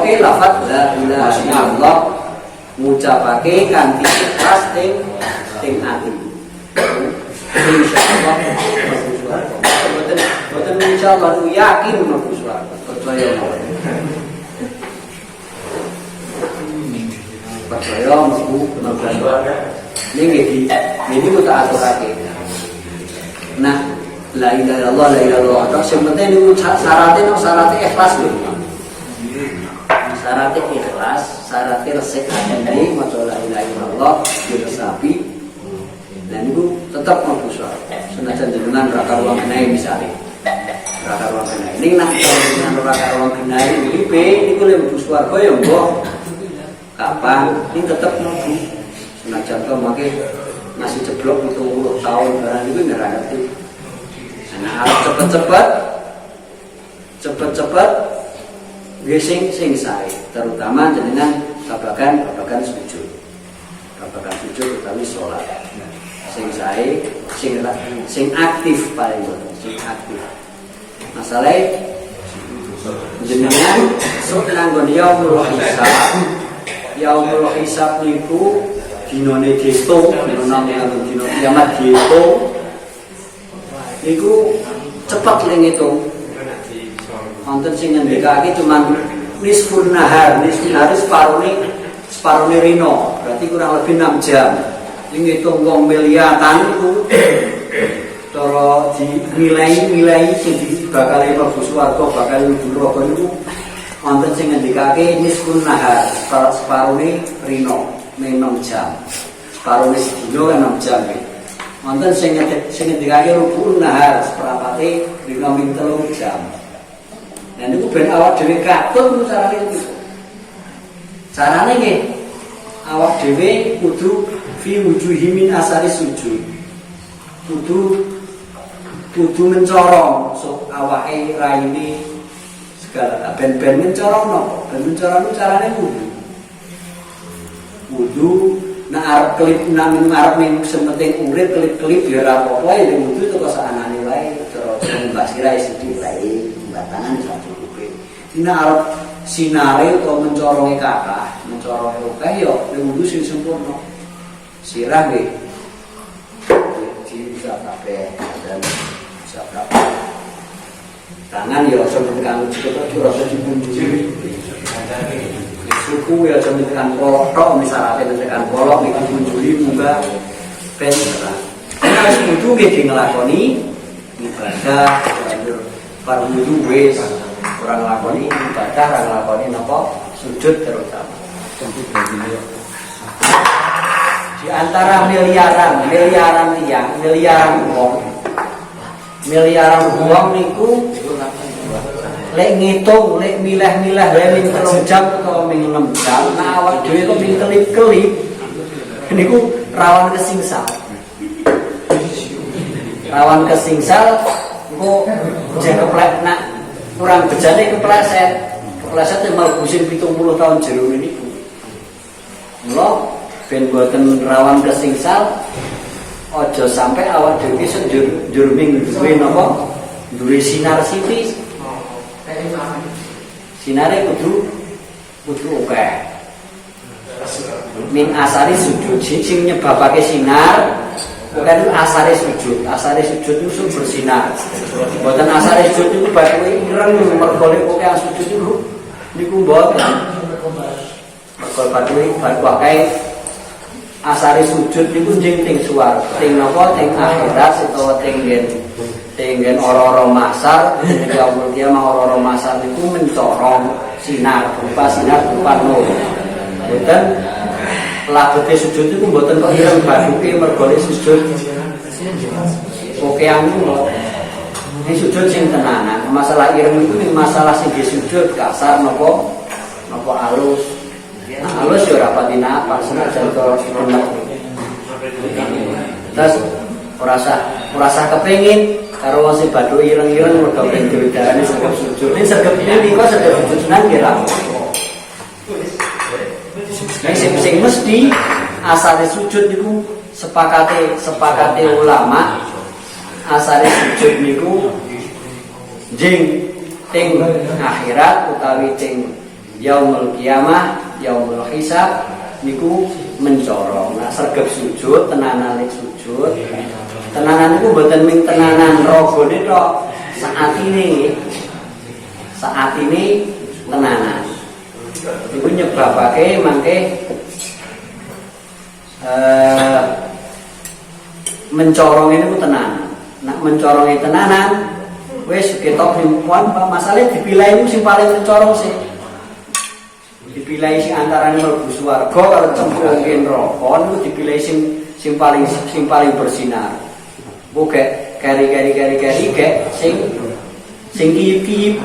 ngetokake lafaz la ilaha illallah ngucapake kanthi ikhlas ting ati. Insyaallah mlebu swarga. Boten insyaallah yakin mlebu swarga. Percaya mawon. Percaya mlebu swarga. Niki kita aturake. Nah, la ilaha illallah la ilaha illallah terus yang penting niku syaratnya ikhlas lho. Syaratnya ikhlas, syaratnya resik ati maca la ilaha illallah diresapi. Dan niku tetap mlebu swarga. Senajan jenengan ra karuang genahe misale. Ra karuang genahe. Ning nek jenengan ra karuang genahe iki niku le mlebu swarga ya mbok. Kapan? Ini tetap mlebu. Senajan to mangke masih jeblok 70 tahun barang niku ora ngerti. Nah, harus cepet-cepet sing sae, terutama jenengan babagan sujud utawi salat. Sing sae, sing aktif paling sing aktif. Masalahe jenengan sok nanggon yaumul hisab. Yaumul hisab niku dinane diitung, dina kiamat diitung. Iku cepat le ngitung. Wonten sing ngendikake cuman nisfun nahar separone rino, berarti kurang lebih 6 jam. Ngitung wong miliatan iku cara dinilai sing bakal mlebu swarga, bakal mlebu neraka niku wonten sing ngendikake nisfun nahar, separone rino, 6 jam. Separone sedina kan 6 jam. Wonten sing ngendikake rubun nahar seprapate dina ming 3 jam. Nah niku ben awak dhewe katut niku carane niku. Carane nggih awak dhewe kudu fi wujuhi min asari sujud. Kudu mencorong sok awake raine segala ben mencorong napa? Ben mencorong carane kudu nah arep klip nang arep ning sementing urip klip-klip ya ora apa-apa ya wudu teko saanane wae cara mbak sira sithik wae batangan iso cukup. Dina arep sinare utawa mencoronge kathah, mencoronge akeh ya wudu sing sempurna. Sirah nggih di kabeh dan sabab tangan ya sampeyan kang cukup ora usah dipunjuli. Suku ya tekan kotok misalnya tekan kolok nih kunjuli munggah penera. Harus kudu nggih nglakoni ibadah para wudu wis ora nglakoni ibadah ora nglakoni napa sujud terutama. Di antara miliaran wong niku lek ngitung, lek milah-milah ming 3 jam atau ming 6 jam, nah awak dhewe kok ming kelip-kelip. Niku rawan kesingsal. Rawan kesingsal engko jek keplek nak kurang bejane kepleset. Kepleset mlebu sing 70 tahun jero niku. Mula ben boten rawan kesingsal aja sampai awak dhewe njur ming duwe napa? Duwe sinar sithik. Sinare kudu akeh. Min asari sujud sing nyebabake sinar bukan asare sujud. Asare sujud itu sumber sinar. Mboten asare sujud itu bae ireng mergo kok sujud niku mboten. Mergo bae asare sujud niku ting suar, ting napa ting akhirat utawa ting ora-ora masar, ya mulia ora-ora masar niku mencorong sinar berupa nur. Mboten labete sujud niku mboten kok ireng baduke mergo sujud. Oke anu ini sujud sing tenanan. Masalah ireng niku masalah sing sujud kasar napa halus. Nah, halus ya ora pati napa senajan to sunat. Terus ora usah kepengin karo wong sing badhe ireng-ireng mergo ben diwedarane sregep sujud. Nek sregep iki kok sregep sujud nang kira. Nek sing mesti asale sujud niku sepakate ulama asale sujud niku jing ting akhirat utawi ting yaumul qiyamah, yaumul hisab niku mencorong. Nah sregep sujud, tenanan nek sujud. Tenanan niku mboten ming tenanan ragane tok. Saat ini tenanan. Iku nyebabake mangke mencorong ini ku tenanan. Nak mencorong tenanan wis ketok himpuan masalah dipilih itu sing paling mencorong sih. Dipilih sing antarané mlebu swarga karo cemplungke neraka niku dipilih sing paling bersinar. Oke, kari gek sing kiyip-kiyip.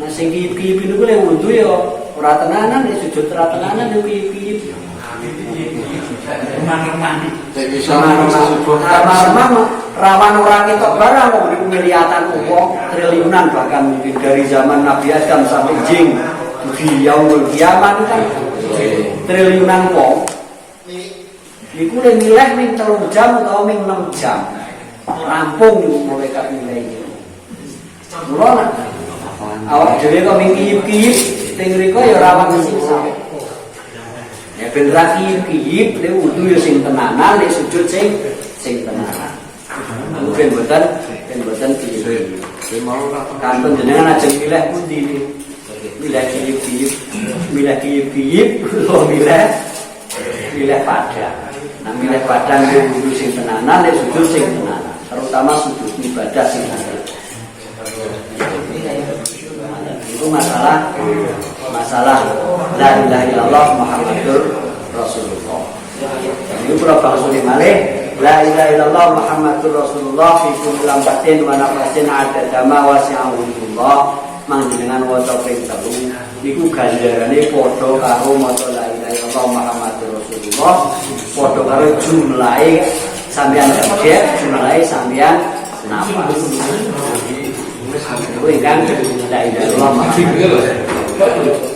Nah sing kiyip-kiyip niku lek wudu ya ora tenanan, nek sujud ora tenanan yo kiyip-kiyip. Remah-remah rawan orang ketok barang kok niku miliatan uang triliunan bahkan mungkin dari zaman Nabi Adam sampai jing di yaumul qiyamah kan triliunan wong. Niku lek milih ning 3 jam utawa ning 6 jam. Rampung niku malaikat milih iki. Mula awak dhewe kok mingkiyip-kiyip teng mriku ya rawan kesisa. Ya ben ra kiyip-kiyip nek wudu ya sing tenanan, nek sujud sing tenanan. Mungkin boten kiyip. Kanton jenengan ajeng milih pundi iki? Milih kiyip-kiyip, milih padang. Nah milih padang yo wudu sing tenanan, nek sujud sing tenanan. Terutama sujud ibadah sing tenanan. Itu masalah la ilaha illallah Muhammadur Rasulullah. Ini pura bangsa di malih la ilaha illallah Muhammadur Rasulullah fi kulli lambatin wa nafasin adada ma wasi'ahullah. Manjenengan waca ping 3 niku ganjarane padha karo maca la ilaha illallah Muhammadur Rasulullah, padha karo jumlahe sampeyan kerja, jumlahe sampeyan nafas. Itu kan la ilaha illallah Muhammadur Rasulullah.